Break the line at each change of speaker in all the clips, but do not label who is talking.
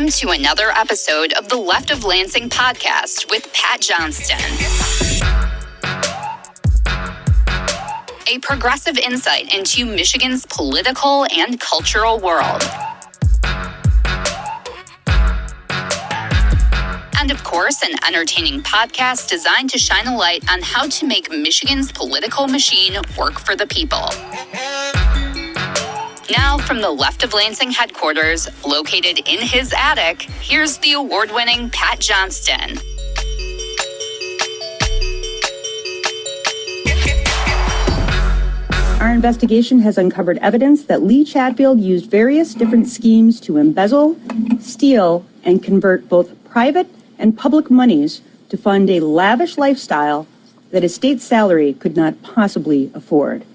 Welcome to another episode of the Left of Lansing podcast with Pat Johnston. A progressive insight into Michigan's political and cultural world. And of course, an entertaining podcast designed to shine a light on how to make Michigan's political machine work for the people. Now, from the Left of Lansing headquarters, located in his attic, here's the award-winning Pat Johnston.
Our investigation has uncovered evidence that Lee Chatfield used various different schemes to embezzle, steal, and convert both private and public monies to fund a lavish lifestyle that his state salary could not possibly afford.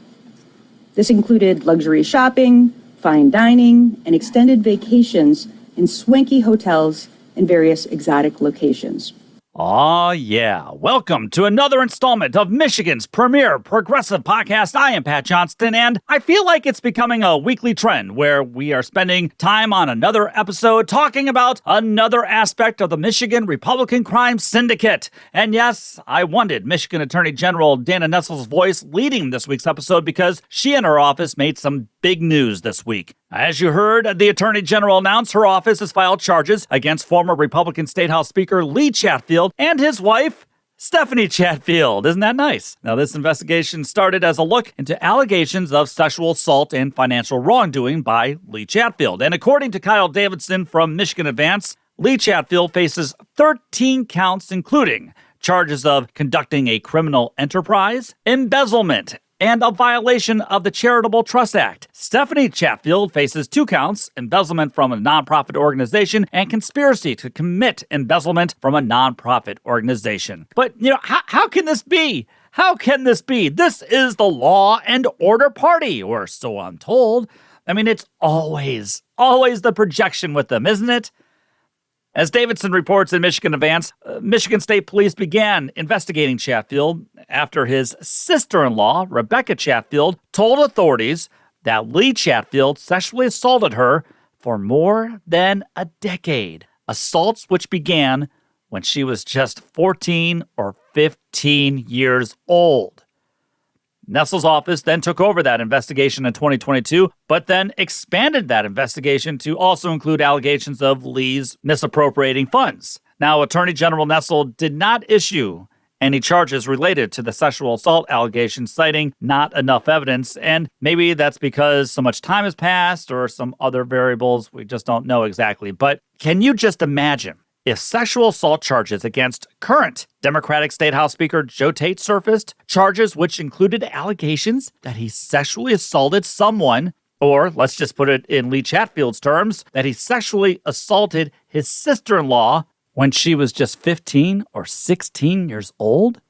This included luxury shopping, fine dining, and extended vacations in swanky hotels in various exotic locations.
Aw, yeah. Welcome to another installment of Michigan's premier progressive podcast. I am Pat Johnston, and I feel like it's becoming a weekly trend where we are spending time on another episode talking about another aspect of the Michigan Republican Crime Syndicate. And yes, I wanted Michigan Attorney General Dana Nessel's voice leading this week's episode because she and her office made some big news this week. As you heard, the Attorney General announced her office has filed charges against former Republican State House Speaker Lee Chatfield and his wife, Stephanie Chatfield. Isn't that nice? Now, this investigation started as a look into allegations of sexual assault and financial wrongdoing by Lee Chatfield. And according to Kyle Davidson from Michigan Advance, Lee Chatfield faces 13 counts, including charges of conducting a criminal enterprise, embezzlement, and a violation of the Charitable Trust Act. Stephanie Chatfield faces 2 counts, embezzlement from a nonprofit organization and conspiracy to commit embezzlement from a nonprofit organization. But, how can this be? How can this be? This is the law and order party, or so I'm told. I mean, it's always the projection with them, isn't it? As Davidson reports in Michigan Advance, Michigan State Police began investigating Chatfield after his sister-in-law, Rebecca Chatfield, told authorities that Lee Chatfield sexually assaulted her for more than a decade. Assaults which began when she was just 14 or 15 years old. Nessel's office then took over that investigation in 2022, but then expanded that investigation to also include allegations of Lee's misappropriating funds. Now, Attorney General Nessel did not issue any charges related to the sexual assault allegations, citing not enough evidence, and maybe that's because so much time has passed or some other variables we just don't know exactly. But can you just imagine if sexual assault charges against current Democratic State House Speaker Joe Tate surfaced, charges which included allegations that he sexually assaulted someone, or let's just put it in Lee Chatfield's terms, that he sexually assaulted his sister-in-law when she was just 15 or 16 years old?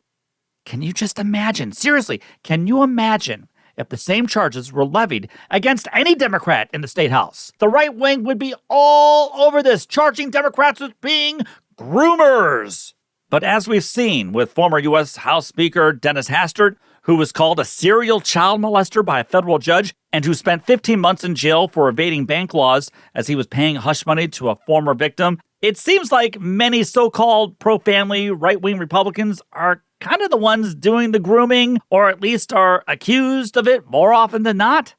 Can you just imagine? Seriously, can you imagine if the same charges were levied against any Democrat in the state house? The right wing would be all over this, charging Democrats with being groomers. But as we've seen with former U.S. House Speaker Dennis Hastert, who was called a serial child molester by a federal judge and who spent 15 months in jail for evading bank laws as he was paying hush money to a former victim, it seems like many so-called pro-family right-wing Republicans are kind of the ones doing the grooming, or at least are accused of it more often than not.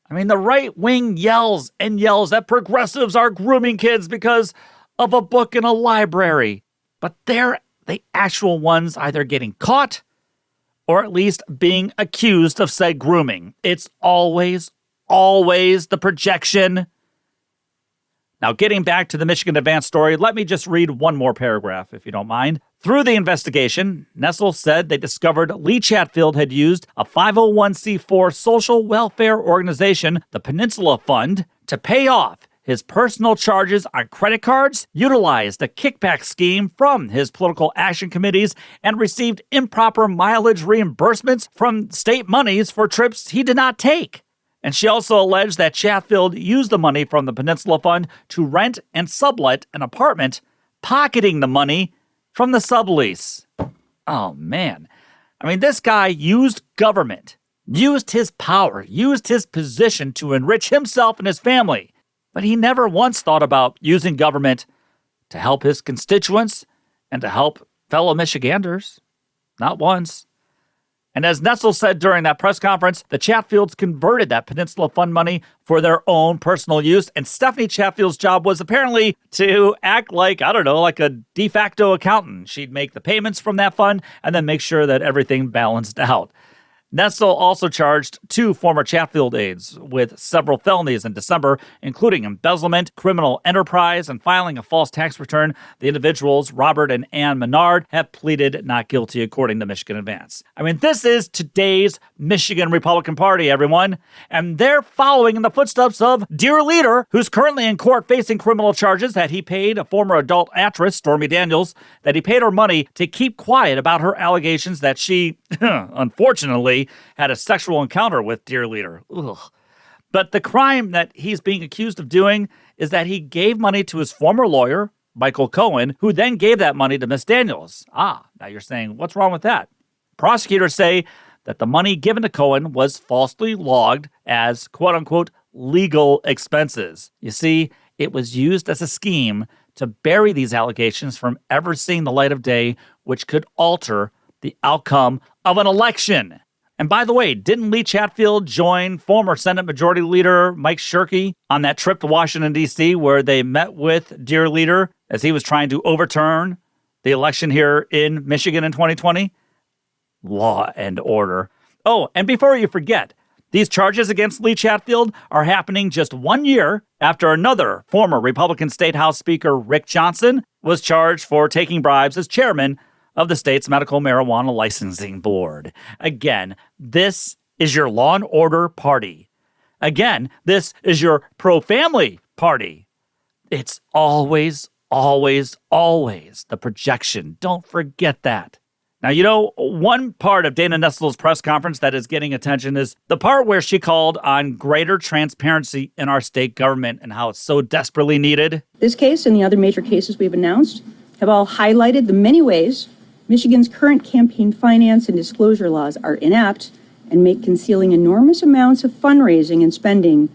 I mean, the right wing yells and yells that progressives are grooming kids because of a book in a library. But they're the actual ones either getting caught or at least being accused of said grooming. It's always the projection. Now, getting back to the Michigan Advance story, let me just read one more paragraph, if you don't mind. Through the investigation, Nessel said they discovered Lee Chatfield had used a 501c4 social welfare organization, the Peninsula Fund, to pay off his personal charges on credit cards, utilized a kickback scheme from his political action committees, and received improper mileage reimbursements from state monies for trips he did not take. And she also alleged that Chatfield used the money from the Peninsula Fund to rent and sublet an apartment, pocketing the money from the sublease. Oh, man. I mean, this guy used government, used his power, used his position to enrich himself and his family. But he never once thought about using government to help his constituents and to help fellow Michiganders. Not once. And as Nessel said during that press conference, the Chatfields converted that Peninsula Fund money for their own personal use. And Stephanie Chatfield's job was apparently to act like, like a de facto accountant. She'd make the payments from that fund and then make sure that everything balanced out. Nessel also charged 2 former Chatfield aides with several felonies in December, including embezzlement, criminal enterprise, and filing a false tax return. The individuals, Robert and Ann Menard, have pleaded not guilty, according to Michigan Advance. This is today's Michigan Republican Party, everyone. And they're following in the footsteps of Dear Leader, who's currently in court facing criminal charges that he paid a former adult actress, Stormy Daniels, that he paid her money to keep quiet about her allegations that she, unfortunately, had a sexual encounter with Dear Leader. Ugh. But the crime that he's being accused of doing is that he gave money to his former lawyer, Michael Cohen, who then gave that money to Miss Daniels. Now you're saying, what's wrong with that? Prosecutors say that the money given to Cohen was falsely logged as, quote-unquote, legal expenses. You see, it was used as a scheme to bury these allegations from ever seeing the light of day, which could alter the outcome of an election. And by the way, didn't Lee Chatfield join former Senate Majority Leader Mike Shirkey on that trip to Washington, D.C., where they met with Dear Leader as he was trying to overturn the election here in Michigan in 2020? Law and order. Oh, and before you forget, these charges against Lee Chatfield are happening just 1 year after another former Republican State House Speaker Rick Johnson was charged for taking bribes as chairman of the state's Medical Marijuana Licensing Board. Again, this is your law and order party. Again, this is your pro-family party. It's always, always, always the projection. Don't forget that. Now, one part of Dana Nessel's press conference that is getting attention is the part where she called on greater transparency in our state government and how it's so desperately needed.
This case and the other major cases we've announced have all highlighted the many ways Michigan's current campaign finance and disclosure laws are inept and make concealing enormous amounts of fundraising and spending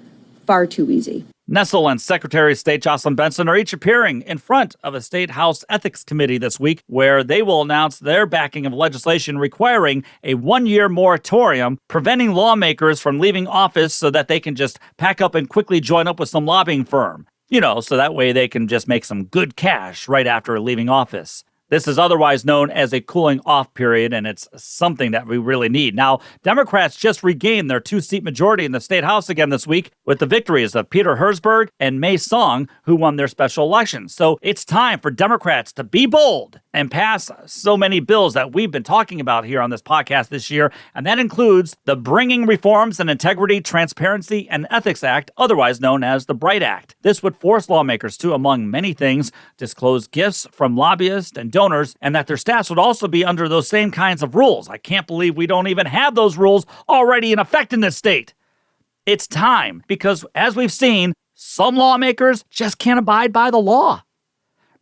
far too easy.
Nessel and Secretary of State Jocelyn Benson are each appearing in front of a State House Ethics Committee this week, where they will announce their backing of legislation requiring a 1-year moratorium, preventing lawmakers from leaving office so that they can just pack up and quickly join up with some lobbying firm. So that way they can just make some good cash right after leaving office. This is otherwise known as a cooling off period, and it's something that we really need. Now, Democrats just regained their 2-seat majority in the state house again this week with the victories of Peter Herzberg and May Song, who won their special elections. So it's time for Democrats to be bold and pass so many bills that we've been talking about here on this podcast this year, and that includes the Bringing Reforms in Integrity, Transparency, and Ethics Act, otherwise known as the BRIGHT Act. This would force lawmakers to, among many things, disclose gifts from lobbyists and donors, and that their staffs would also be under those same kinds of rules. I can't believe we don't even have those rules already in effect in this state. It's time, because as we've seen, some lawmakers just can't abide by the law.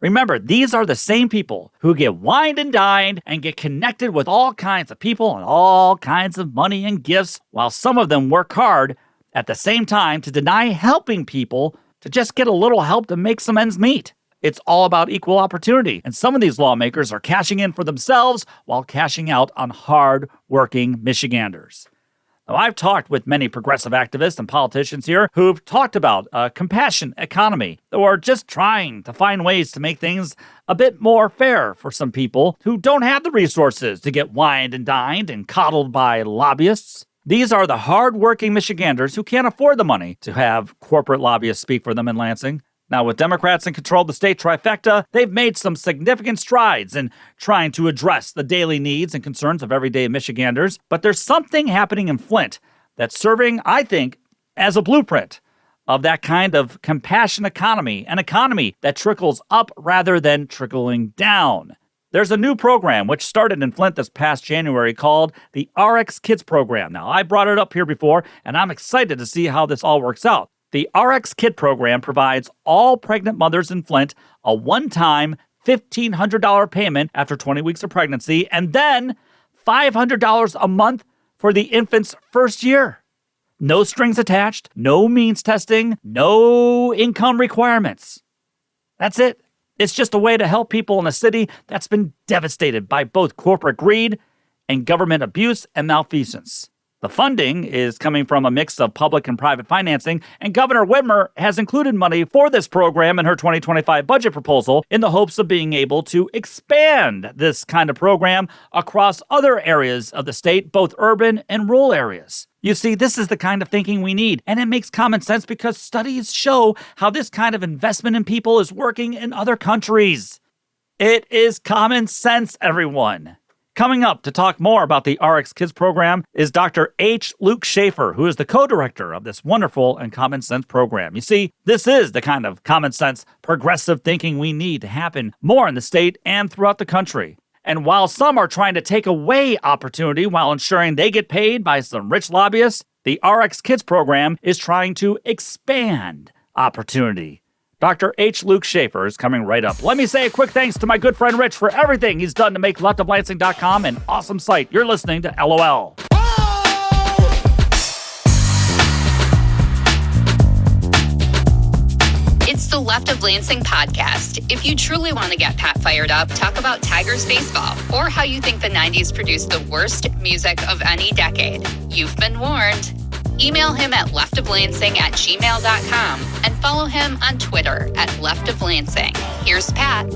Remember, these are the same people who get wined and dined and get connected with all kinds of people and all kinds of money and gifts, while some of them work hard at the same time to deny helping people to just get a little help to make some ends meet. It's all about equal opportunity, and some of these lawmakers are cashing in for themselves while cashing out on hard-working Michiganders. Now, I've talked with many progressive activists and politicians here who've talked about a compassionate economy, or just trying to find ways to make things a bit more fair for some people who don't have the resources to get wined and dined and coddled by lobbyists. These are the hard-working Michiganders who can't afford the money to have corporate lobbyists speak for them in Lansing. Now, with Democrats in control of the state trifecta, they've made some significant strides in trying to address the daily needs and concerns of everyday Michiganders. But there's something happening in Flint that's serving, I think, as a blueprint of that kind of compassion economy, an economy that trickles up rather than trickling down. There's a new program which started in Flint this past January called the RX Kids program. Now, I brought it up here before, and I'm excited to see how this all works out. The RX Kid program provides all pregnant mothers in Flint a one-time $1,500 payment after 20 weeks of pregnancy, and then $500 a month for the infant's first year. No strings attached, no means testing, no income requirements. That's it. It's just a way to help people in a city that's been devastated by both corporate greed and government abuse and malfeasance. The funding is coming from a mix of public and private financing, and Governor Whitmer has included money for this program in her 2025 budget proposal in the hopes of being able to expand this kind of program across other areas of the state, both urban and rural areas. You see, this is the kind of thinking we need, and it makes common sense because studies show how this kind of investment in people is working in other countries. It is common sense, everyone. Coming up to talk more about the RX Kids program is Dr. H. Luke Schaefer, who is the co-director of this wonderful and common sense program. You see, this is the kind of common sense, progressive thinking we need to happen more in the state and throughout the country. And while some are trying to take away opportunity while ensuring they get paid by some rich lobbyists, the RX Kids program is trying to expand opportunity. Dr. H. Luke Schaefer is coming right up. Let me say a quick thanks to my good friend Rich for everything he's done to make leftoflansing.com an awesome site. You're listening to LOL.
It's the Left of Lansing podcast. If you truly want to get Pat fired up, talk about Tigers baseball or how you think the 90s produced the worst music of any decade, you've been warned. Email him at leftoflansing@gmail.com and follow him on Twitter at leftoflansing. Here's Pat.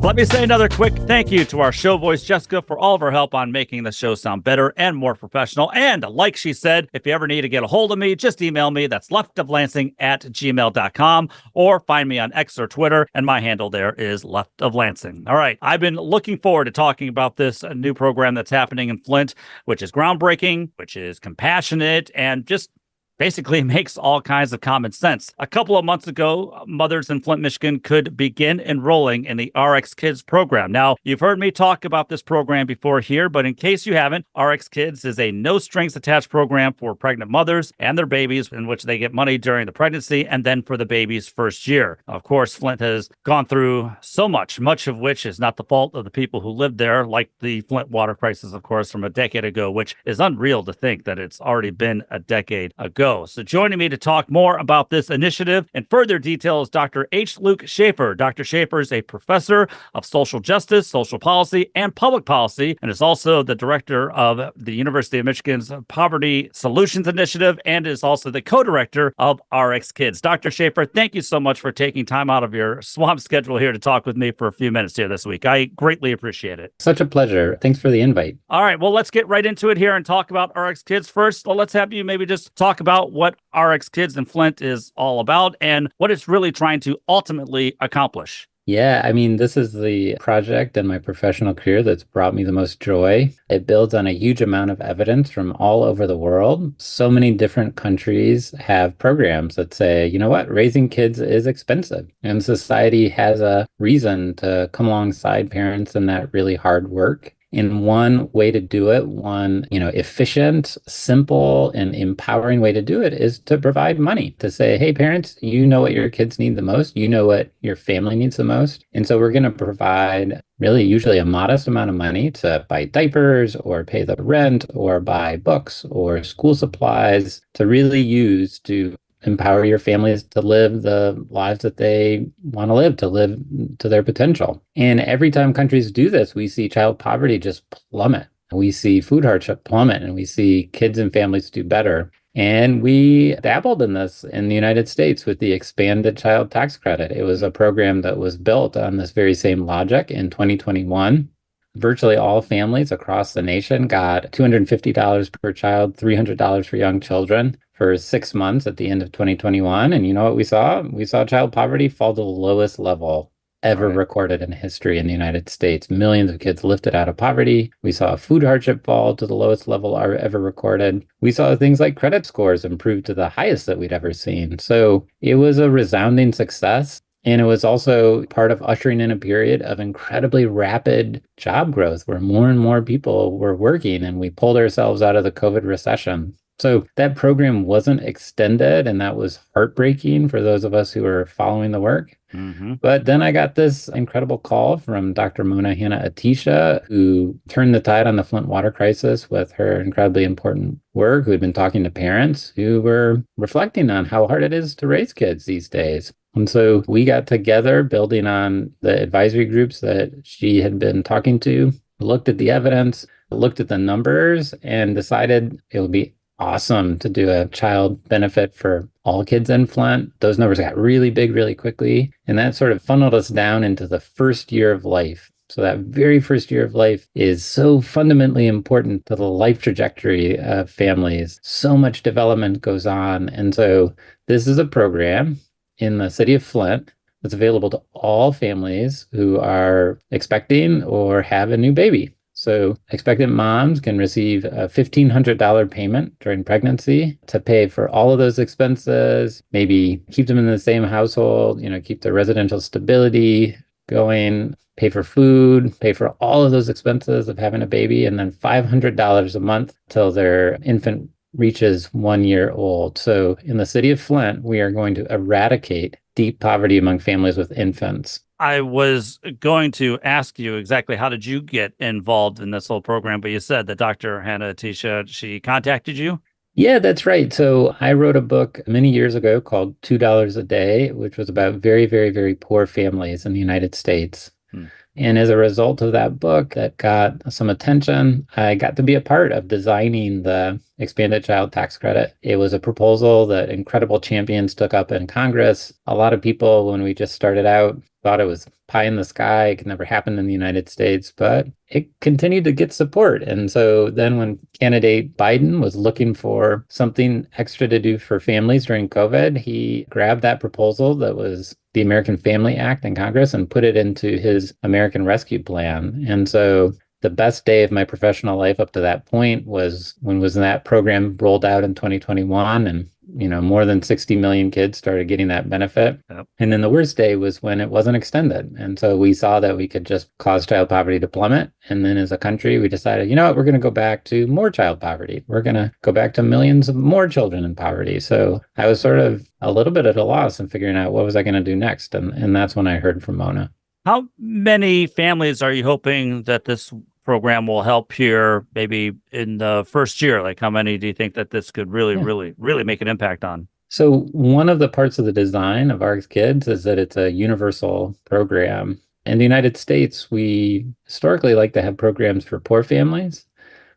Let me say another quick thank you to our show voice, Jessica, for all of her help on making the show sound better and more professional. And like she said, if you ever need to get a hold of me, just email me. That's leftoflansing@gmail.com or find me on X or Twitter. And my handle there is Left of Lansing. All right. I've been looking forward to talking about this new program that's happening in Flint, which is groundbreaking, which is compassionate, and just basically makes all kinds of common sense. A couple of months ago, mothers in Flint, Michigan could begin enrolling in the RX Kids program. Now, you've heard me talk about this program before here, but in case you haven't, RX Kids is a no-strings-attached program for pregnant mothers and their babies in which they get money during the pregnancy and then for the baby's first year. Of course, Flint has gone through so much of which is not the fault of the people who lived there, like the Flint water crisis, of course, from a decade ago, which is unreal to think that it's already been a decade ago. So joining me to talk more about this initiative in further detail is Dr. H. Luke Schaefer. Dr. Schaefer is a professor of social justice, social policy, and public policy, and is also the director of the University of Michigan's Poverty Solutions Initiative and is also the co-director of RX Kids. Dr. Schaefer, thank you so much for taking time out of your swamp schedule here to talk with me for a few minutes here this week. I greatly appreciate it.
Such a pleasure. Thanks for the invite.
All right, well, let's get right into it here and talk about RX Kids first. Well, let's have you maybe just talk about what RX Kids in Flint is all about and what it's really trying to ultimately accomplish.
Yeah, I mean, this is the project in my professional career that's brought me the most joy. It builds on a huge amount of evidence from all over the world. So many different countries have programs that say, you know what, raising kids is expensive. And society has a reason to come alongside parents in that really hard work. And one way to do it, one, efficient, simple, and empowering way to do it is to provide money, to say, hey, parents, you know what your kids need the most. You know what your family needs the most. And so we're going to provide really usually a modest amount of money to buy diapers or pay the rent or buy books or school supplies to really use to empower your families to live the lives that they want to live to their potential. And every time countries do this, we see child poverty just plummet. We see food hardship plummet, and we see kids and families do better. And we dabbled in this in the United States with the expanded child tax credit. It was a program that was built on this very same logic in 2021. Virtually all families across the nation got $250 per child, $300 for young children for 6 months at the end of 2021. And you know what we saw? We saw child poverty fall to the lowest level ever recorded in history in the United States. Millions of kids lifted out of poverty. We saw food hardship fall to the lowest level ever recorded. We saw things like credit scores improve to the highest that we'd ever seen. So it was a resounding success. And it was also part of ushering in a period of incredibly rapid job growth where more and more people were working, and we pulled ourselves out of the COVID recession. So that program wasn't extended, and that was heartbreaking for those of us who were following the work.
Mm-hmm.
But then I got this incredible call from Dr. Mona Hanna-Attisha, who turned the tide on the Flint water crisis with her incredibly important work, who had been talking to parents who were reflecting on how hard it is to raise kids these days. And so we got together, building on the advisory groups that she had been talking to, looked at the evidence, looked at the numbers, and decided it would be awesome to do a child benefit for all kids in Flint. Those numbers got really big really quickly, and that sort of funneled us down into the first year of life. So that very first year of life is so fundamentally important to the life trajectory of families. So much development goes on. And so this is a program in the city of Flint that's available to all families who are expecting or have a new baby. So expectant moms can receive a $1,500 payment during pregnancy to pay for all of those expenses, maybe keep them in the same household, keep their residential stability going, pay for food, pay for all of those expenses of having a baby, and then $500 a month till their infant reaches 1 year old. So in the city of Flint, we are going to eradicate deep poverty among families with infants.
I was going to ask you exactly how did you get involved in this whole program, but you said that Dr. Hanna-Attisha, she contacted you?
Yeah, that's right. So I wrote a book many years ago called $2 a Day, which was about very, very, very poor families in the United States. And as a result of that book that got some attention, I got to be a part of designing the expanded child tax credit. It was a proposal that incredible champions took up in Congress. A lot of people, when we just started out, thought it was pie in the sky. It could never happen in the United States, but it continued to get support. And so then when candidate Biden was looking for something extra to do for families during COVID, he grabbed that proposal that was the American Family Act in Congress and put it into his American Rescue Plan. And so the best day of my professional life up to that point was when that program rolled out in 2021, and more than 60 million kids started getting that benefit.
Yep.
And then the worst day was when it wasn't extended. And so we saw that we could just cause child poverty to plummet. And then as a country, we decided, you know what, we're going to go back to more child poverty. We're going to go back to millions of more children in poverty. So I was sort of a little bit at a loss in figuring out what was I going to do next. And that's when I heard from Mona.
How many families are you hoping that this program will help here maybe in the first year? Like how many do you think that this could really make an impact on?
So one of the parts of the design of Our Kids is that it's a universal program. In the United States, we historically like to have programs for poor families,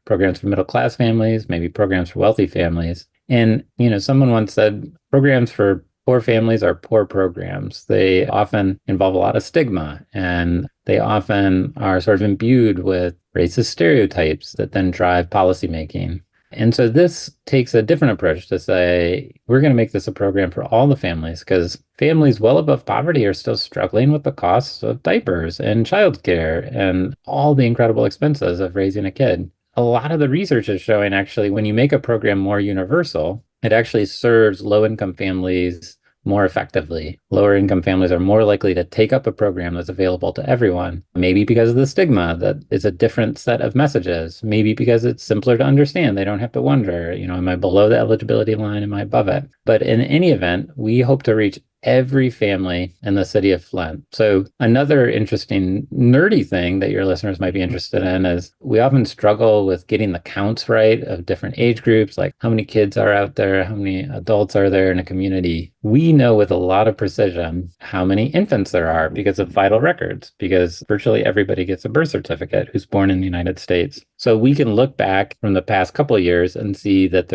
programs for middle-class families, maybe programs for wealthy families. And, someone once said programs for poor families are poor programs. They often involve a lot of stigma, and they often are sort of imbued with racist stereotypes that then drive policymaking. And so this takes a different approach to say, we're going to make this a program for all the families, because families well above poverty are still struggling with the costs of diapers and childcare and all the incredible expenses of raising a kid. A lot of the research is showing actually when you make a program more universal, it actually serves low-income families more effectively. Lower income families are more likely to take up a program that's available to everyone, maybe because of the stigma that it's a different set of messages, maybe because it's simpler to understand. They don't have to wonder, am I below the eligibility line? Am I above it? But in any event, we hope to reach every family in the city of Flint. So another interesting nerdy thing that your listeners might be interested in is we often struggle with getting the counts right of different age groups, like how many kids are out there, how many adults are there in a community. We know with a lot of precision how many infants there are because of vital records, because virtually everybody gets a birth certificate who's born in the United States. So we can look back from the past couple of years and see that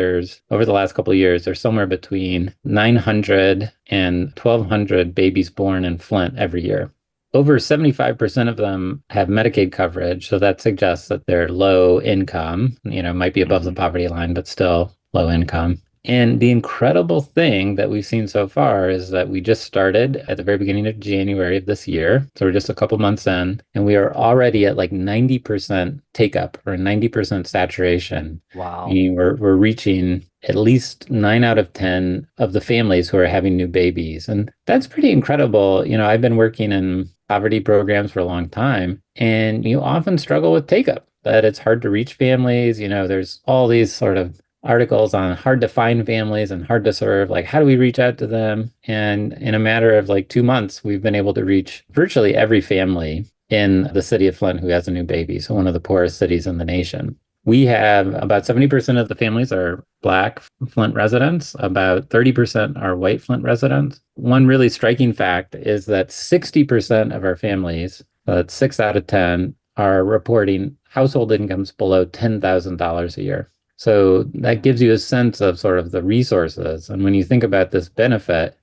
over the last couple of years, there's somewhere between 900 and 1,200 babies born in Flint every year. Over 75% of them have Medicaid coverage. So that suggests that they're low income, might be above the poverty line, but still low income. And the incredible thing that we've seen so far is that we just started at the very beginning of January of this year. So we're just a couple months in, and we are already at like 90% take up or 90% saturation.
Wow.
Meaning we're reaching at least 9 out of 10 of the families who are having new babies. And that's pretty incredible. I've been working in poverty programs for a long time, and you often struggle with take up, that it's hard to reach families. There's all these sort of articles on hard to find families and hard to serve. Like, how do we reach out to them? And in a matter of like 2 months, we've been able to reach virtually every family in the city of Flint who has a new baby. So one of the poorest cities in the nation. We have about 70% of the families are Black Flint residents. About 30% are white Flint residents. One really striking fact is that 60% of our families, that's 6 out of 10, are reporting household incomes below $10,000 a year. So that gives you a sense of sort of the resources. And when you think about this benefit,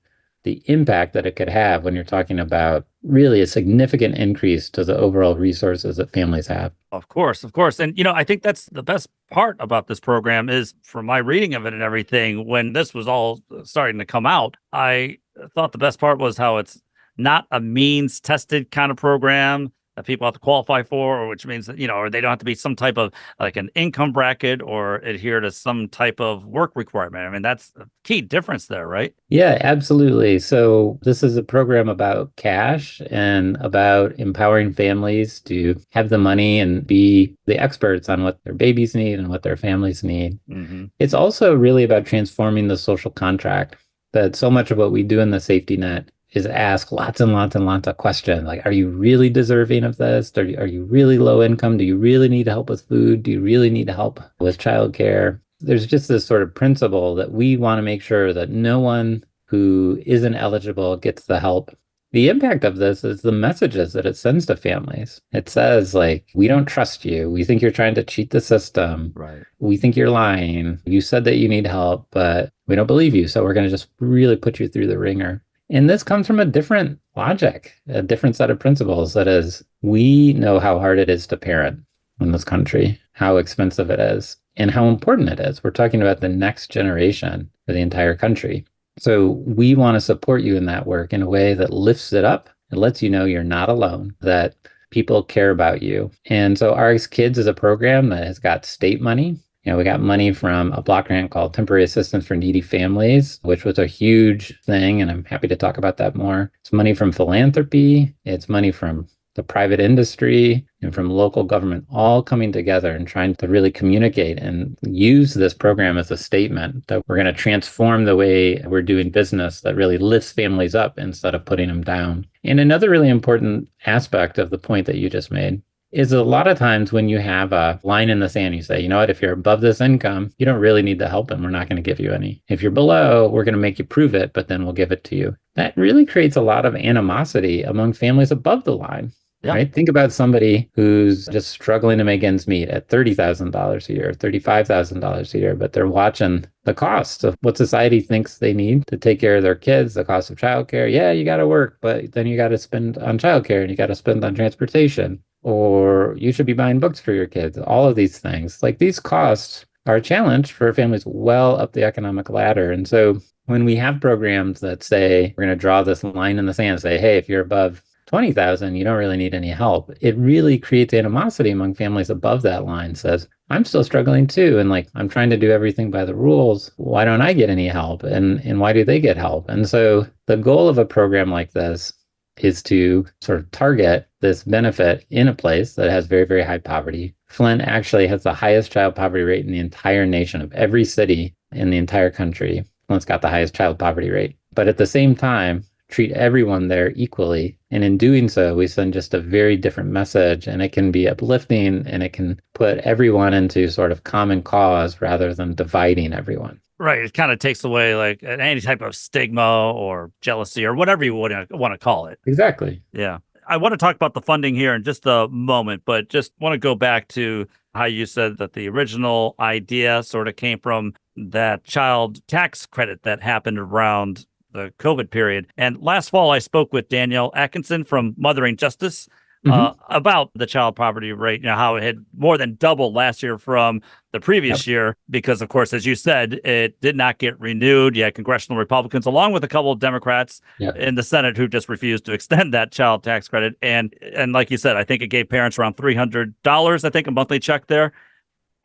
the impact that it could have when you're talking about really a significant increase to the overall resources that families have.
Of course, of course. And, I think that's the best part about this program is from my reading of it and everything, when this was all starting to come out, I thought the best part was how it's not a means tested kind of program that people have to qualify for, or which means that, or they don't have to be some type of like an income bracket or adhere to some type of work requirement. I mean, that's a key difference there, right?
Yeah, absolutely. So this is a program about cash and about empowering families to have the money and be the experts on what their babies need and what their families need. Mm-hmm. It's also really about transforming the social contract, that so much of what we do in the safety net is ask lots and lots and lots of questions. Like, are you really deserving of this? Are you really low income? Do you really need help with food? Do you really need help with childcare? There's just this sort of principle that we want to make sure that no one who isn't eligible gets the help. The impact of this is the messages that it sends to families. It says, like, we don't trust you. We think you're trying to cheat the system.
Right.
We think you're lying. You said that you need help, but we don't believe you. So we're going to just really put you through the ringer. And this comes from a different logic, a different set of principles. That is, we know how hard it is to parent in this country, how expensive it is, and how important it is. We're talking about the next generation for the entire country. So we want to support you in that work in a way that lifts it up and lets you know you're not alone, that people care about you. And so RX Kids is a program that has got state money. We got money from a block grant called Temporary Assistance for Needy Families, which was a huge thing, and I'm happy to talk about that more. It's money from philanthropy. It's money from the private industry and from local government, all coming together and trying to really communicate and use this program as a statement that we're going to transform the way we're doing business that really lifts families up instead of putting them down. And another really important aspect of the point that you just made is a lot of times when you have a line in the sand, you say, you know what, if you're above this income, you don't really need the help and we're not going to give you any. If you're below, we're going to make you prove it, but then we'll give it to you. That really creates a lot of animosity among families above the line. Yeah. Right? Think about somebody who's just struggling to make ends meet at $30,000 a year, $35,000 a year, but they're watching the cost of what society thinks they need to take care of their kids, the cost of childcare. Yeah, you got to work, but then you got to spend on childcare and you got to spend on transportation. Or you should be buying books for your kids, all of these things. Like, these costs are a challenge for families well up the economic ladder. And so when we have programs that say, we're going to draw this line in the sand, say, hey, if you're above 20,000, you don't really need any help. It really creates animosity among families above that line, says, I'm still struggling too. And like, I'm trying to do everything by the rules. Why don't I get any help? And why do they get help? And so the goal of a program like this is to sort of target this benefit in a place that has very, very high poverty. Flint actually has the highest child poverty rate in the entire nation of every city in the entire country. Flint's got the highest child poverty rate. But at the same time, treat everyone there equally. And in doing so, we send just a very different message, and it can be uplifting and it can put everyone into sort of common cause rather than dividing everyone.
Right. It kind of takes away like any type of stigma or jealousy or whatever you want to call it.
Exactly.
Yeah. I want to talk about the funding here in just a moment, but just want to go back to how you said that the original idea sort of came from that child tax credit that happened around the COVID period. And last fall, I spoke with Danielle Atkinson from Mothering Justice about the child poverty rate, how it had more than doubled last year from the previous year, because, of course, as you said, it did not get renewed. You had congressional Republicans, along with a couple of Democrats in the Senate, who just refused to extend that child tax credit. And like you said, I think it gave parents around $300, I think, a monthly check there.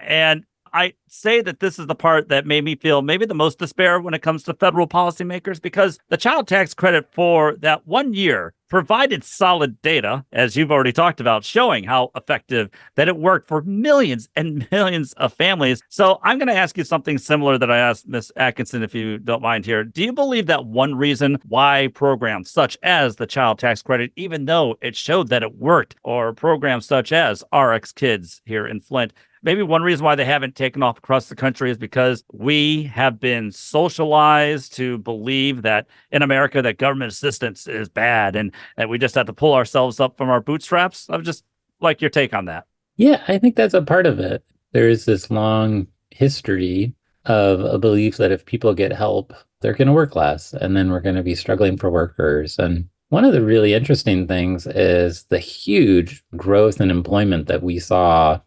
And I say that this is the part that made me feel maybe the most despair when it comes to federal policymakers, because the child tax credit for that 1 year provided solid data, as you've already talked about, showing how effective that it worked for millions and millions of families. So I'm going to ask you something similar that I asked Ms. Atkinson, if you don't mind here. Do you believe that one reason why programs such as the child tax credit, even though it showed that it worked, or programs such as RX Kids here in Flint, maybe one reason why they haven't taken off across the country is because we have been socialized to believe that in America that government assistance is bad and that we just have to pull ourselves up from our bootstraps? I would just like your take on that.
Yeah, I think that's a part of it. There is this long history of a belief that if people get help, they're going to work less, and then we're going to be struggling for workers. And one of the really interesting things is the huge growth in employment that we saw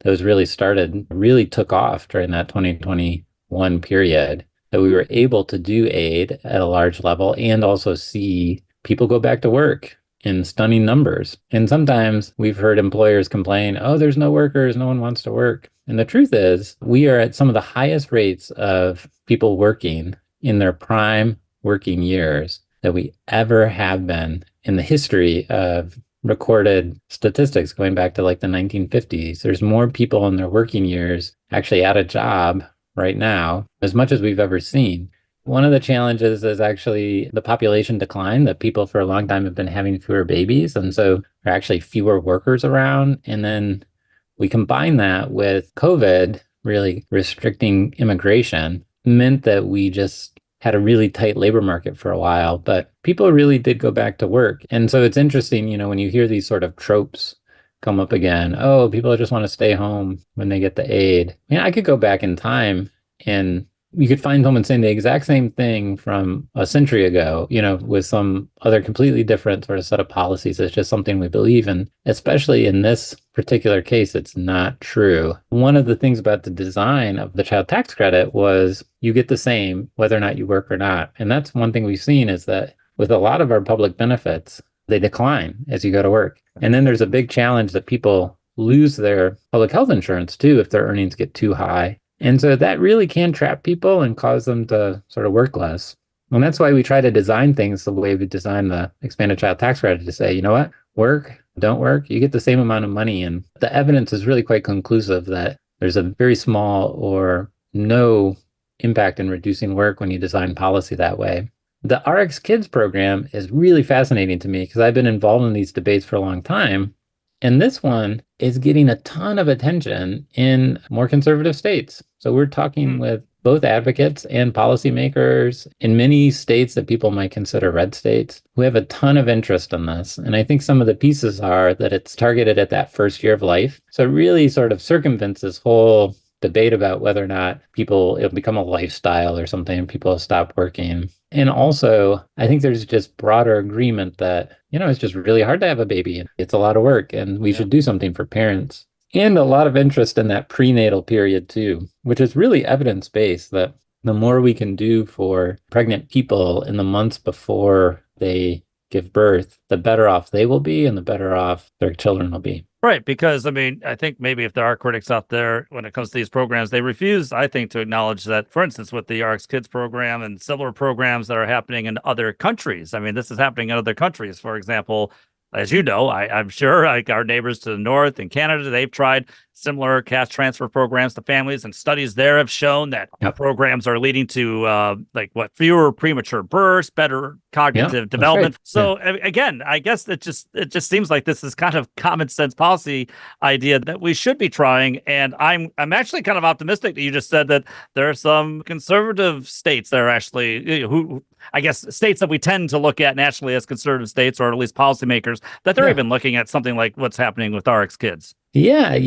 that was really took off during that 2021 period, that we were able to do aid at a large level and also see people go back to work in stunning numbers. And sometimes we've heard employers complain, oh, there's no workers, no one wants to work. And the truth is, we are at some of the highest rates of people working in their prime working years that we ever have been in the history of recorded statistics going back to like the 1950s. There's more people in their working years actually at a job right now, as much as we've ever seen. One of the challenges is actually the population decline, that people for a long time have been having fewer babies. And so there are actually fewer workers around. And then we combine that with COVID really restricting immigration, meant that we just had a really tight labor market for a while, but people really did go back to work. And so it's interesting, when you hear these sort of tropes come up again, oh, people just want to stay home when they get the aid. I could go back in time and you could find someone saying the exact same thing from a century ago, with some other completely different sort of set of policies. It's just something we believe in. Especially in this particular case, it's not true. One of the things about the design of the child tax credit was you get the same whether or not you work or not. And that's one thing we've seen, is that with a lot of our public benefits, they decline as you go to work. And then there's a big challenge that people lose their public health insurance too if their earnings get too high. And so that really can trap people and cause them to sort of work less. And that's why we try to design things the way we design the expanded child tax credit, to say, you know what, work, don't work, you get the same amount of money. And the evidence is really quite conclusive that there's a very small or no impact in reducing work when you design policy that way. The RX Kids program is really fascinating to me because I've been involved in these debates for a long time. And this one is getting a ton of attention in more conservative states. So we're talking with both advocates and policymakers in many states that people might consider red states, who have a ton of interest in this. And I think some of the pieces are that it's targeted at that first year of life. So it really sort of circumvents this whole debate about whether or not it'll become a lifestyle or something and people stop working. And also, I think there's just broader agreement that, it's just really hard to have a baby. It's a lot of work and we should do something for parents. And a lot of interest in that prenatal period too, which is really evidence-based, that the more we can do for pregnant people in the months before they give birth, the better off they will be and the better off their children will be.
Right, because I think maybe if there are critics out there when it comes to these programs, they refuse, I think, to acknowledge that, for instance, with the RX Kids program and similar programs that are happening in other countries. This is happening in other countries. For example, as you know, I'm sure, like our neighbors to the north in Canada, they've tried similar cash transfer programs to families, and studies there have shown that programs are leading to fewer premature births, better cognitive development.
Right.
So again, I guess it just seems like this is kind of common sense policy idea that we should be trying. And I'm actually kind of optimistic that you just said that there are some conservative states that are actually states that we tend to look at nationally as conservative states, or at least policymakers, that they're even looking at something like what's happening with RX Kids.
Yeah.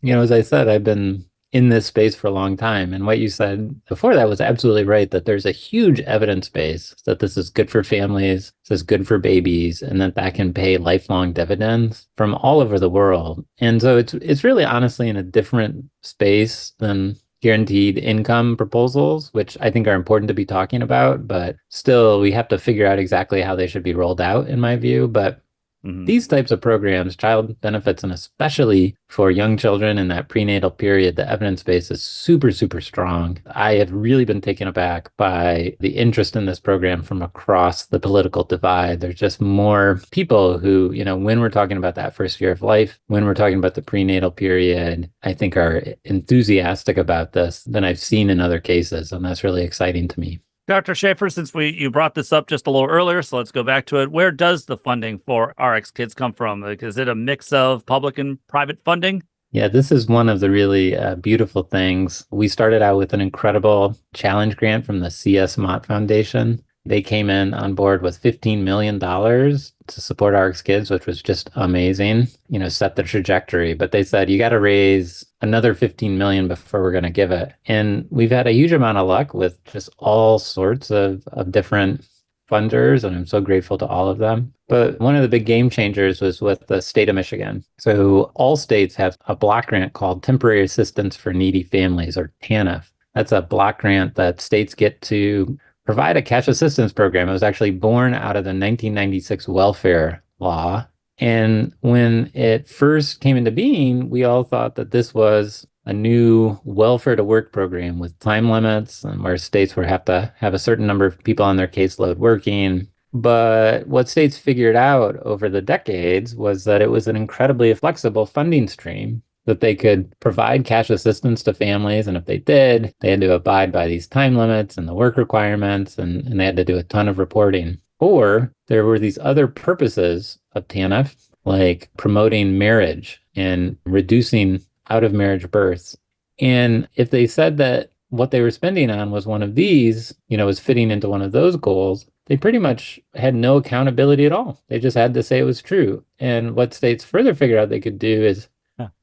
As I said, I've been in this space for a long time. And what you said before that was absolutely right, that there's a huge evidence base that this is good for families, this is good for babies, and that can pay lifelong dividends from all over the world. And so it's really honestly in a different space than guaranteed income proposals, which I think are important to be talking about, but still we have to figure out exactly how they should be rolled out, in my view. But These types of programs, child benefits, and especially for young children in that prenatal period, the evidence base is super, super strong. I have really been taken aback by the interest in this program from across the political divide. There's just more people who, when we're talking about that first year of life, when we're talking about the prenatal period, I think are enthusiastic about this than I've seen in other cases. And that's really exciting to me.
Dr. Schaefer, since you brought this up just a little earlier, so let's go back to it. Where does the funding for RX Kids come from? Like, is it a mix of public and private funding?
Yeah, this is one of the really beautiful things. We started out with an incredible challenge grant from the C.S. Mott Foundation. They came in on board with $15 million to support RX Kids, which was just amazing, set the trajectory. But they said, you got to raise another $15 million before we're going to give it. And we've had a huge amount of luck with just all sorts of different funders, and I'm so grateful to all of them. But one of the big game changers was with the state of Michigan. So all states have a block grant called Temporary Assistance for Needy Families, or TANF. That's a block grant that states get to provide a cash assistance program. It was actually born out of the 1996 welfare law. And when it first came into being, we all thought that this was a new welfare to work program with time limits and where states would have to have a certain number of people on their caseload working. But what states figured out over the decades was that it was an incredibly flexible funding stream, that they could provide cash assistance to families. And if they did, they had to abide by these time limits and the work requirements, and they had to do a ton of reporting. Or there were these other purposes of TANF, like promoting marriage and reducing out-of-marriage births. And if they said that what they were spending on was one of these, was fitting into one of those goals, they pretty much had no accountability at all. They just had to say it was true. And what states further figured out they could do is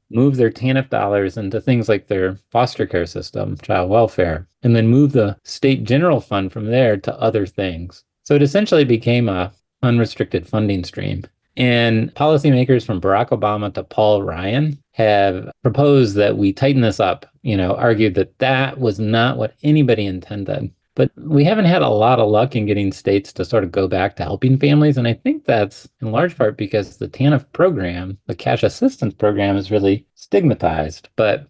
move their TANF dollars into things like their foster care system, child welfare, and then move the state general fund from there to other things. So it essentially became a unrestricted funding stream. And policymakers from Barack Obama to Paul Ryan have proposed that we tighten this up, argued that that was not what anybody intended. But we haven't had a lot of luck in getting states to sort of go back to helping families. And I think that's in large part because the TANF program, the cash assistance program, is really stigmatized. But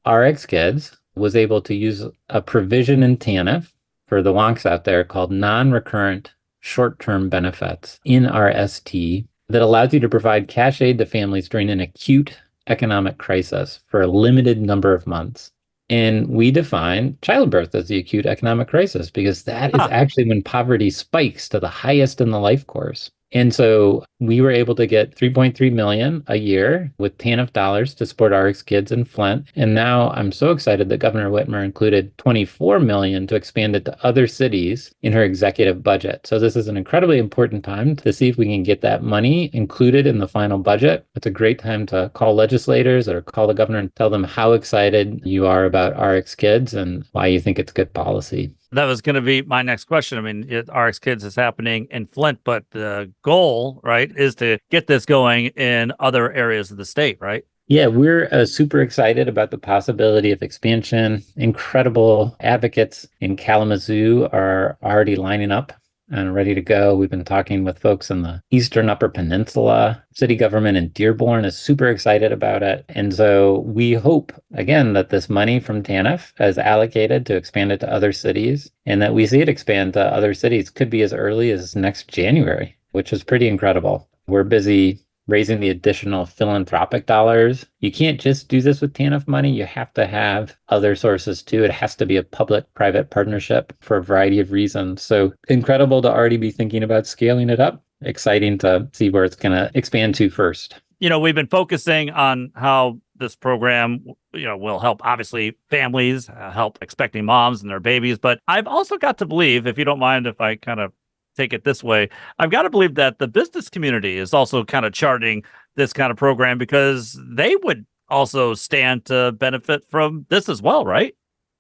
RX Kids was able to use a provision in TANF for the wonks out there called non-recurrent short-term benefits in RST that allows you to provide cash aid to families during an acute economic crisis for a limited number of months. And we define childbirth as the acute economic crisis because that is actually when poverty spikes to the highest in the life course. And so we were able to get $3.3 million a year with TANF dollars to support RX Kids in Flint. And now I'm so excited that Governor Whitmer included $24 million to expand it to other cities in her executive budget. So this is an incredibly important time to see if we can get that money included in the final budget. It's a great time to call legislators or call the governor and tell them how excited you are about RX Kids and why you think it's good policy.
That was going to be my next question. I mean, RX Kids is happening in Flint, but the goal, right, is to get this going in other areas of the state, right?
Yeah, we're super excited about the possibility of expansion. Incredible advocates in Kalamazoo are already lining up and ready to go. We've been talking with folks in the Eastern Upper Peninsula. City government in Dearborn is super excited about it. And so we hope, again, that this money from TANF is allocated to expand it to other cities and that we see it expand to other cities. Could be as early as next January, which is pretty incredible. We're busy raising the additional philanthropic dollars. You can't just do this with TANF money. You have to have other sources too. It has to be a public-private partnership for a variety of reasons. So incredible to already be thinking about scaling it up. Exciting to see where it's going to expand to first.
We've been focusing on how this program, will help, obviously, families, help expecting moms and their babies. But I've also got to believe, if you don't mind if I kind of take it this way, I've got to believe that the business community is also kind of charting this kind of program because they would also stand to benefit from this as well, right?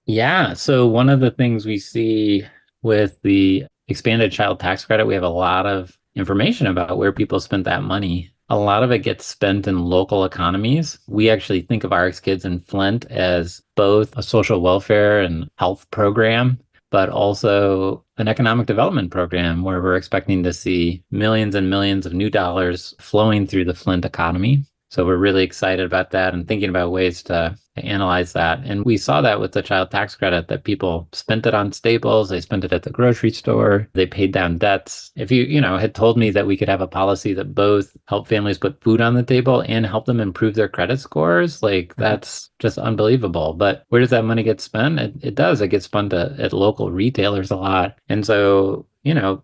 Yeah. So one of the things we see with the expanded child tax credit, we have a lot of information about where people spent that money. A lot of it gets spent in local economies. We actually think of RX Kids in Flint as both a social welfare and health program. but also an economic development program where we're expecting to see millions and millions of new dollars flowing through the Flint economy. So we're really excited about that and thinking about ways to analyze that. And we saw that with the child tax credit, that people spent it on staples, they spent it at the grocery store, they paid down debts. If you had told me that we could have a policy that both help families put food on the table and help them improve their credit scores, like that's just unbelievable. But where does that money get spent? It does. It gets spent at local retailers a lot. And so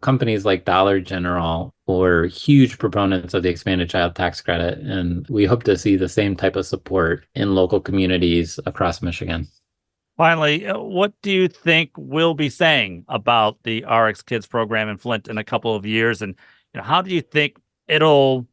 companies like Dollar General were huge proponents of the expanded child tax credit, and we hope to see the same type of support in local communities across Michigan.
Finally, what do you think we'll be saying about the RX Kids program in Flint in a couple of years? And how do you think it'll,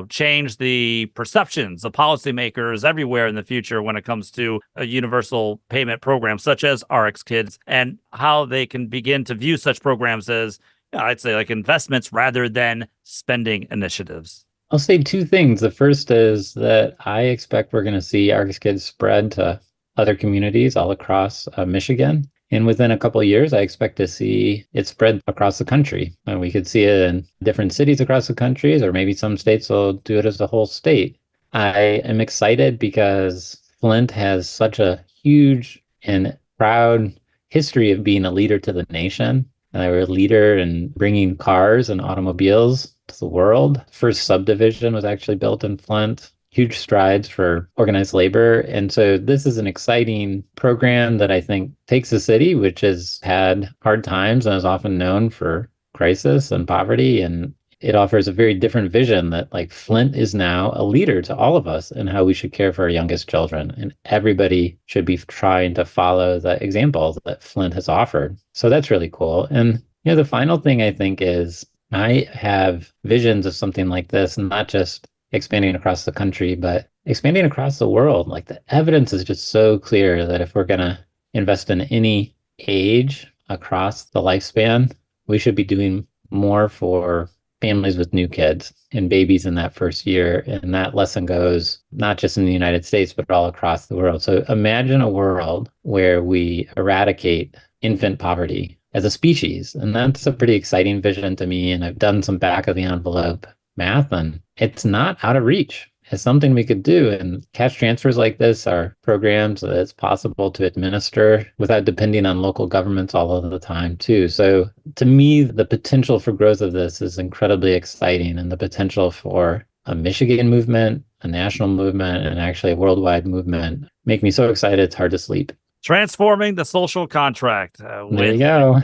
change the perceptions of policymakers everywhere in the future when it comes to a universal payment program such as RX Kids, and how they can begin to view such programs as, I'd say, like investments rather than spending initiatives?
I'll say two things. The first is that I expect we're going to see RX Kids spread to other communities all across Michigan. And within a couple of years, I expect to see it spread across the country. And we could see it in different cities across the country, or maybe some states will do it as a whole state. I am excited because Flint has such a huge and proud history of being a leader to the nation. And they were a leader in bringing cars and automobiles to the world. First subdivision was actually built in Flint. Huge strides for organized labor. And so this is an exciting program that I think takes a city which has had hard times and is often known for crisis and poverty. And it offers a very different vision that Flint is now a leader to all of us in how we should care for our youngest children. And everybody should be trying to follow the example that Flint has offered. So that's really cool. And the final thing I think is I have visions of something like this, not just expanding across the country, but expanding across the world. The evidence is just so clear that if we're going to invest in any age across the lifespan, we should be doing more for families with new kids and babies in that first year. And that lesson goes not just in the United States, but all across the world. So imagine a world where we eradicate infant poverty as a species. And that's a pretty exciting vision to me. And I've done some back of the envelope math, and it's not out of reach. It's something we could do. And cash transfers like this are programs that it's possible to administer without depending on local governments all of the time too. So to me, the potential for growth of this is incredibly exciting, and the potential for a Michigan movement, a national movement, and actually a worldwide movement make me so excited it's hard to sleep.
Transforming the Social Contract
There you go.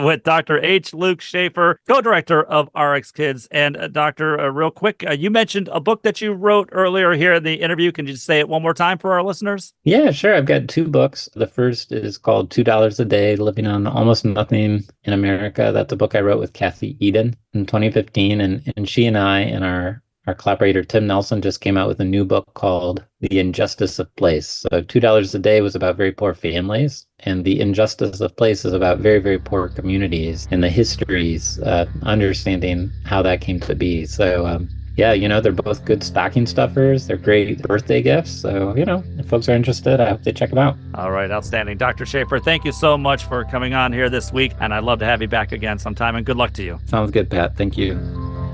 with Dr. H. Luke Schaefer, co-director of RX Kids. And Doctor, real quick, you mentioned a book that you wrote earlier here in the interview. Can you just say it one more time for our listeners?
Yeah, sure. I've got two books. The first is called $2 a Day, Living on Almost Nothing in America. That's a book I wrote with Kathy Eden in 2015. And she and I and our collaborator, Tim Nelson, just came out with a new book called The Injustice of Place. So $2 a Day was about very poor families, and The Injustice of Place is about very, very poor communities and the histories, understanding how that came to be. So, they're both good stocking stuffers. They're great birthday gifts. So, if folks are interested, I hope they check them out.
All right. Outstanding. Dr. Schaefer, thank you so much for coming on here this week. And I'd love to have you back again sometime, and good luck to you.
Sounds good, Pat. Thank you.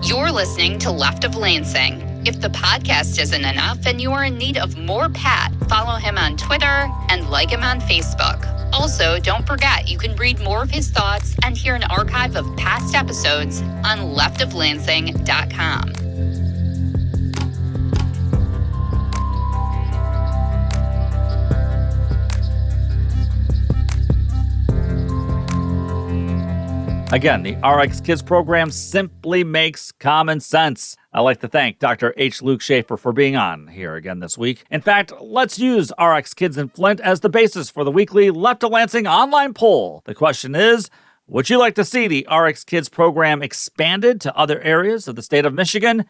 You're listening to Left of Lansing. If the podcast isn't enough and you are in need of more Pat, follow him on Twitter and like him on Facebook. Also, don't forget you can read more of his thoughts and hear an archive of past episodes on leftoflansing.com.
Again, the RX Kids program simply makes common sense. I'd like to thank Dr. H. Luke Schaefer for being on here again this week. In fact, let's use RX Kids in Flint as the basis for the weekly Left of Lansing online poll. The question is, would you like to see the RX Kids program expanded to other areas of the state of Michigan?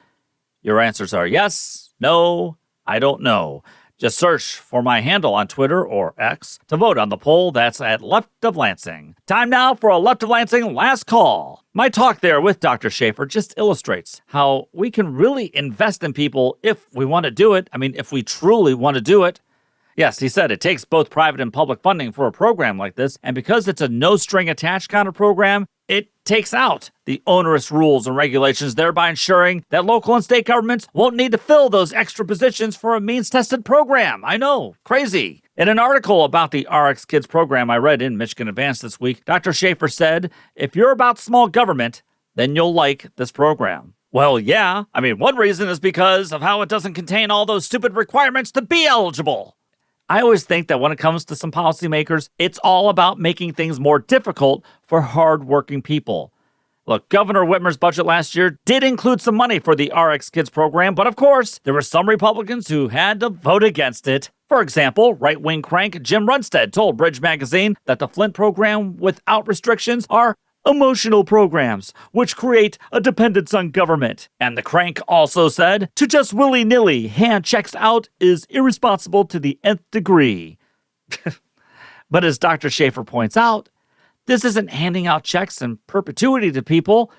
Your answers are yes, no, I don't know. Just search for my handle on Twitter or X to vote on the poll. That's at Left of Lansing. Time now for a Left of Lansing last call. My talk there with Dr. Schaefer just illustrates how we can really invest in people if we want to do it. I mean, if we truly want to do it. Yes, he said it takes both private and public funding for a program like this, and because it's a no-string-attached kind of program, it takes out the onerous rules and regulations, thereby ensuring that local and state governments won't need to fill those extra positions for a means-tested program. I know, crazy. In an article about the RX Kids program I read in Michigan Advance this week, Dr. Schaefer said, if you're about small government, then you'll like this program. Well, yeah. I mean, one reason is because of how it doesn't contain all those stupid requirements to be eligible. I always think that when it comes to some policymakers, it's all about making things more difficult for hardworking people. Look, Governor Whitmer's budget last year did include some money for the RX Kids program, but of course, there were some Republicans who had to vote against it. For example, right-wing crank Jim Runstead told Bridge Magazine that the Flint program without restrictions are emotional programs, which create a dependence on government. And the crank also said, to just willy-nilly hand checks out is irresponsible to the nth degree. But as Dr. Schaefer points out, this isn't handing out checks in perpetuity to people.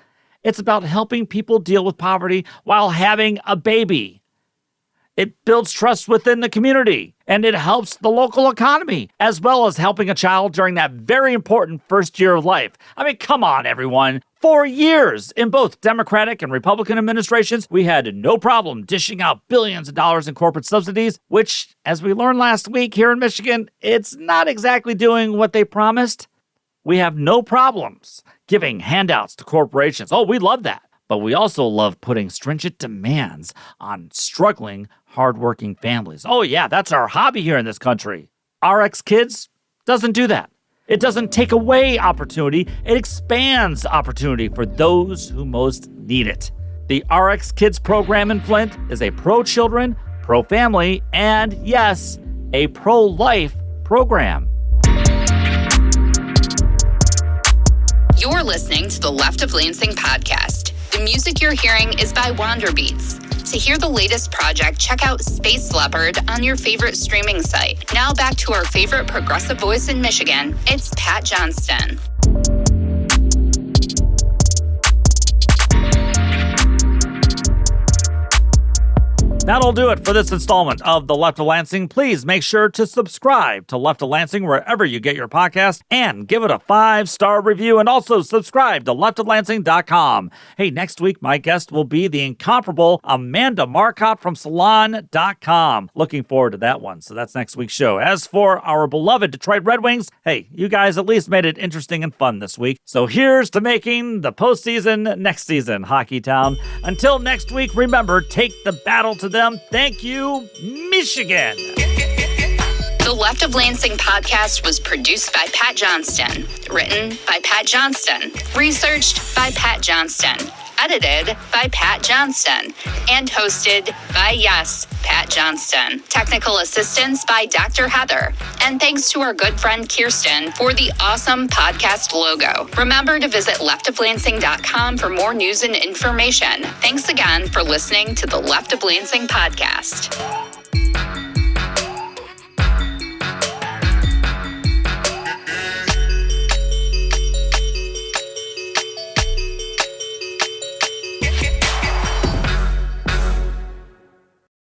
It's about helping people deal with poverty while having a baby. It builds trust within the community, and it helps the local economy, as well as helping a child during that very important first year of life. I mean, come on, everyone. For years, in both Democratic and Republican administrations, we had no problem dishing out billions of dollars in corporate subsidies, which, as we learned last week here in Michigan, it's not exactly doing what they promised. We have no problems giving handouts to corporations. Oh, we love that. But we also love putting stringent demands on struggling, hardworking families. Oh, yeah, that's our hobby here in this country. RX Kids doesn't do that. It doesn't take away opportunity. It expands opportunity for those who most need it. The RX Kids program in Flint is a pro-children, pro-family, and yes, a pro-life program.
You're listening to the Left of Lansing podcast. The music you're hearing is by Wander Beats. To hear the latest project, check out Space Leopard on your favorite streaming site. Now back to our favorite progressive voice in Michigan. It's Pat Johnston.
That'll do it for this installment of The Left of Lansing. Please make sure to subscribe to Left of Lansing wherever you get your podcast and give it a 5-star review, and also subscribe to leftoflansing.com. Hey, next week, my guest will be the incomparable Amanda Marcotte from salon.com. Looking forward to that one. So that's next week's show. As for our beloved Detroit Red Wings, hey, you guys at least made it interesting and fun this week. So here's to making the postseason next season, Hockey Town. Until next week, remember, take the battle to them. Thank you, Michigan.
The Left of Lansing podcast was produced by Pat Johnston, written by Pat Johnston, researched by Pat Johnston, edited by Pat Johnston, and hosted by, yes, Pat Johnston. Technical assistance by Dr. Heather. And thanks to our good friend Kirsten for the awesome podcast logo. Remember to visit leftoflansing.com for more news and information. Thanks again for listening to the Left of Lansing podcast.